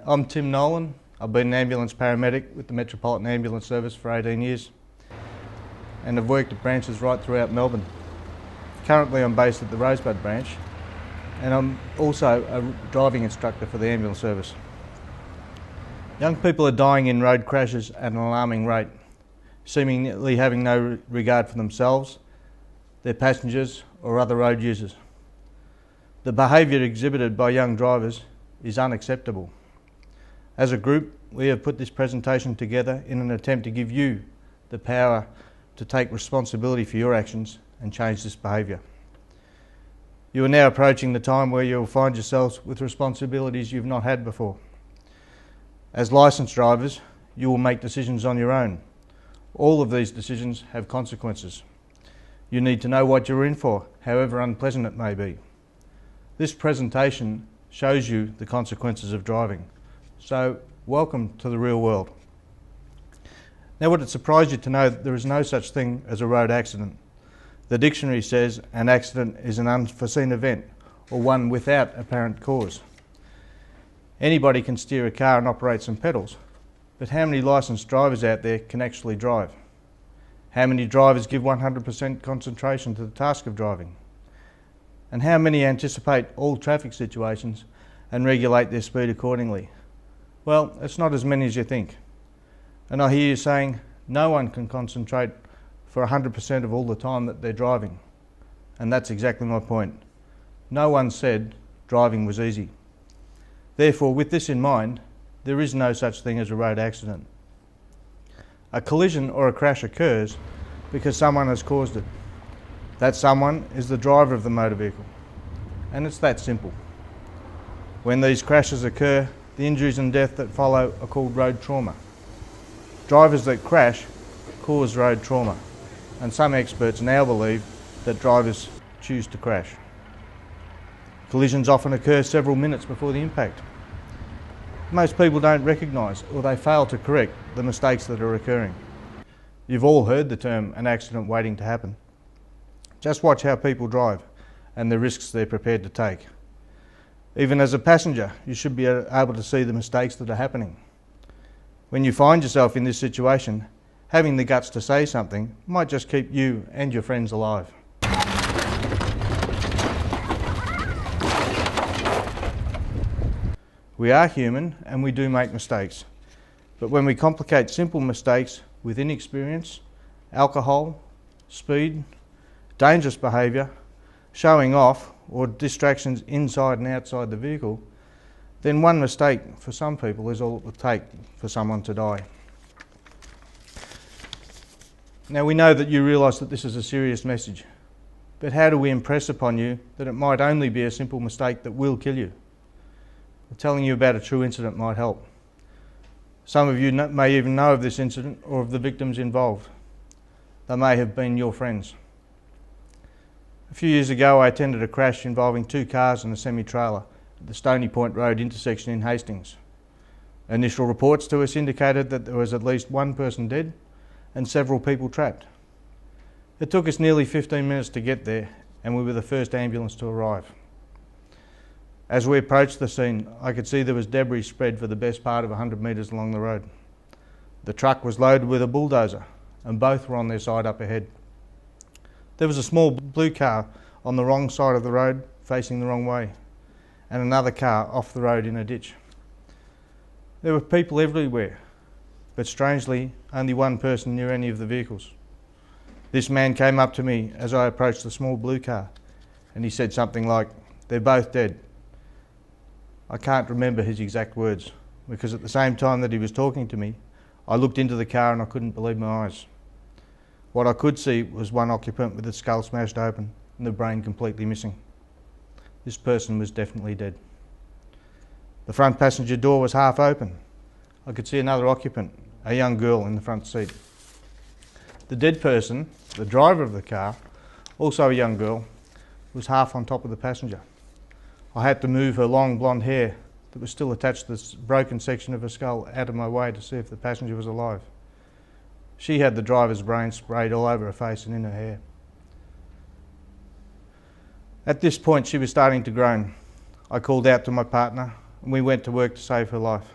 I'm Tim Nolan. I've been an ambulance paramedic with the Metropolitan Ambulance Service for 18 years and have worked at branches right throughout Melbourne. Currently I'm based at the Rosebud branch and I'm also a driving instructor for the ambulance service. Young people are dying in road crashes at an alarming rate, seemingly having no regard for themselves, their passengers or other road users. The behaviour exhibited by young drivers is unacceptable. As a group, we have put this presentation together in an attempt to give you the power to take responsibility for your actions and change this behaviour. You are now approaching the time where you will find yourselves with responsibilities you've not had before. As licensed drivers, you will make decisions on your own. All of these decisions have consequences. You need to know what you're in for, however unpleasant it may be. This presentation shows you the consequences of driving. So, welcome to the real world. Now, would it surprise you to know that there is no such thing as a road accident? The dictionary says an accident is an unforeseen event or one without apparent cause. Anybody can steer a car and operate some pedals, but how many licensed drivers out there can actually drive? How many drivers give 100% concentration to the task of driving? And how many anticipate all traffic situations and regulate their speed accordingly? Well, it's not as many as you think. And I hear you saying, no one can concentrate for 100% of all the time that they're driving. And that's exactly my point. No one said driving was easy. Therefore, with this in mind, there is no such thing as a road accident. A collision or a crash occurs because someone has caused it. That someone is the driver of the motor vehicle. And it's that simple. When these crashes occur, the injuries and death that follow are called road trauma. Drivers that crash cause road trauma, and some experts now believe that drivers choose to crash. Collisions often occur several minutes before the impact. Most people don't recognise or they fail to correct the mistakes that are occurring. You've all heard the term an accident waiting to happen. Just watch how people drive and the risks they're prepared to take. Even as a passenger, you should be able to see the mistakes that are happening. When you find yourself in this situation, having the guts to say something might just keep you and your friends alive. We are human and we do make mistakes. But when we complicate simple mistakes with inexperience, alcohol, speed, dangerous behaviour, showing off, or distractions inside and outside the vehicle, then one mistake for some people is all it will take for someone to die. Now we know that you realise that this is a serious message, but how do we impress upon you that it might only be a simple mistake that will kill you? Telling you about a true incident might help. Some of you may even know of this incident or of the victims involved. They may have been your friends. A few years ago I attended a crash involving two cars and a semi-trailer at the Stony Point Road intersection in Hastings. Initial reports to us indicated that there was at least one person dead and several people trapped. It took us nearly 15 minutes to get there and we were the first ambulance to arrive. As we approached the scene, I could see there was debris spread for the best part of 100 metres along the road. The truck was loaded with a bulldozer and both were on their side up ahead. There was a small blue car on the wrong side of the road facing the wrong way and another car off the road in a ditch. There were people everywhere, but strangely only one person near any of the vehicles. This man came up to me as I approached the small blue car and he said something like, "They're both dead." I can't remember his exact words because at the same time that he was talking to me, I looked into the car and I couldn't believe my eyes. What I could see was one occupant with the skull smashed open and the brain completely missing. This person was definitely dead. The front passenger door was half open. I could see another occupant, a young girl in the front seat. The dead person, the driver of the car, also a young girl, was half on top of the passenger. I had to move her long blonde hair that was still attached to this broken section of her skull out of my way to see if the passenger was alive. She had the driver's brain sprayed all over her face and in her hair. At this point she was starting to groan. I called out to my partner and we went to work to save her life.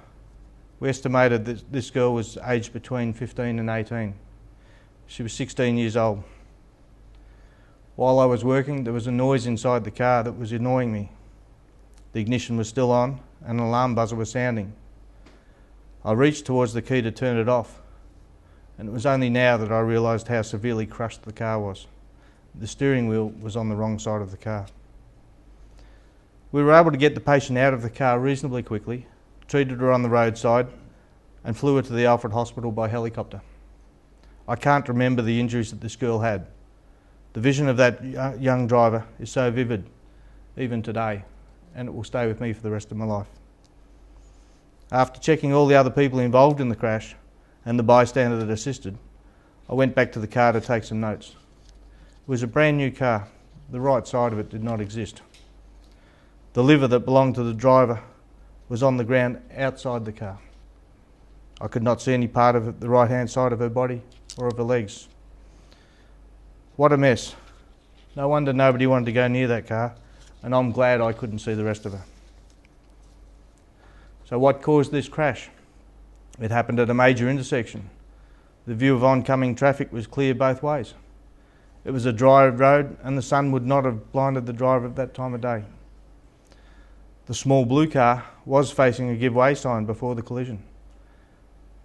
We estimated that this girl was aged between 15 and 18. She was 16 years old. While I was working, there was a noise inside the car that was annoying me. The ignition was still on and an alarm buzzer was sounding. I reached towards the key to turn it off, and it was only now that I realised how severely crushed the car was. The steering wheel was on the wrong side of the car. We were able to get the patient out of the car reasonably quickly, treated her on the roadside, and flew her to the Alfred Hospital by helicopter. I can't remember the injuries that this girl had. The vision of that young driver is so vivid, even today, and it will stay with me for the rest of my life. After checking all the other people involved in the crash and the bystander that assisted, I went back to the car to take some notes. It was a brand new car. The right side of it did not exist. The liver that belonged to the driver was on the ground outside the car. I could not see any part of it, the right-hand side of her body or of her legs. What a mess. No wonder nobody wanted to go near that car, and I'm glad I couldn't see the rest of her. So what caused this crash? It happened at a major intersection. The view of oncoming traffic was clear both ways. It was a dry road and the sun would not have blinded the driver at that time of day. The small blue car was facing a give way sign before the collision.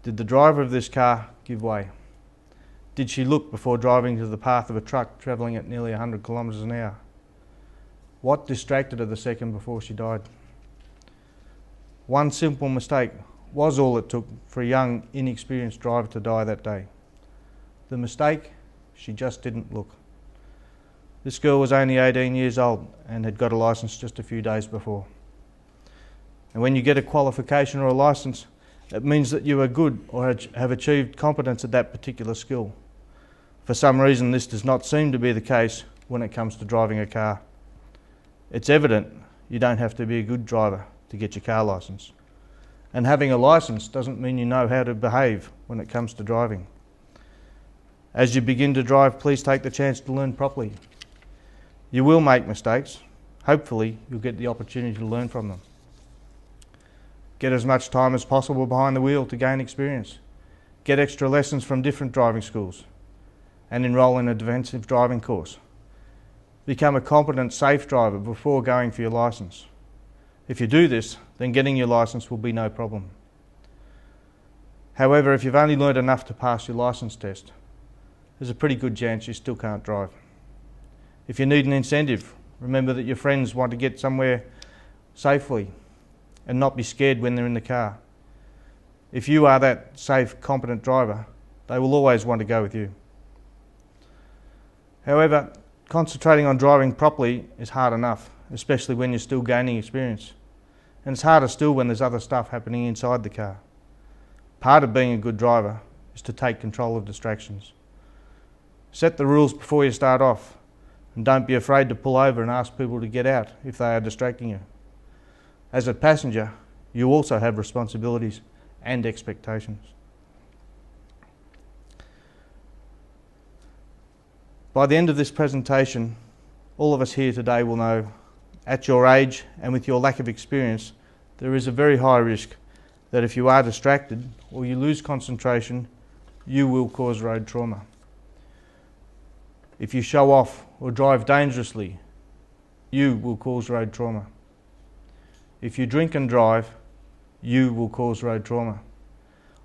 Did the driver of this car give way? Did she look before driving to the path of a truck travelling at nearly 100 kilometres an hour? What distracted her the second before she died? One simple mistake was all it took for a young, inexperienced driver to die that day. The mistake? She just didn't look. This girl was only 18 years old and had got a licence just a few days before. And when you get a qualification or a licence, it means that you are good or have achieved competence at that particular skill. For some reason, this does not seem to be the case when it comes to driving a car. It's evident you don't have to be a good driver to get your car licence. And having a licence doesn't mean you know how to behave when it comes to driving. As you begin to drive, please take the chance to learn properly. You will make mistakes. Hopefully, you'll get the opportunity to learn from them. Get as much time as possible behind the wheel to gain experience. Get extra lessons from different driving schools and enrol in a defensive driving course. Become a competent, safe driver before going for your licence. If you do this, then getting your licence will be no problem. However, if you've only learned enough to pass your licence test, there's a pretty good chance you still can't drive. If you need an incentive, remember that your friends want to get somewhere safely and not be scared when they're in the car. If you are that safe, competent driver, they will always want to go with you. However, concentrating on driving properly is hard enough, especially when you're still gaining experience. And it's harder still when there's other stuff happening inside the car. Part of being a good driver is to take control of distractions. Set the rules before you start off, and don't be afraid to pull over and ask people to get out if they are distracting you. As a passenger, you also have responsibilities and expectations. By the end of this presentation, all of us here today will know, at your age and with your lack of experience, there is a very high risk that if you are distracted or you lose concentration, you will cause road trauma. If you show off or drive dangerously, you will cause road trauma. If you drink and drive, you will cause road trauma.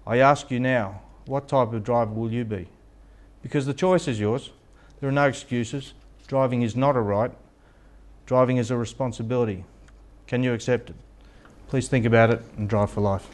I ask you now, what type of driver will you be? Because the choice is yours. There are no excuses. Driving is not a right. Driving is a responsibility. Can you accept it? Please think about it and drive for life.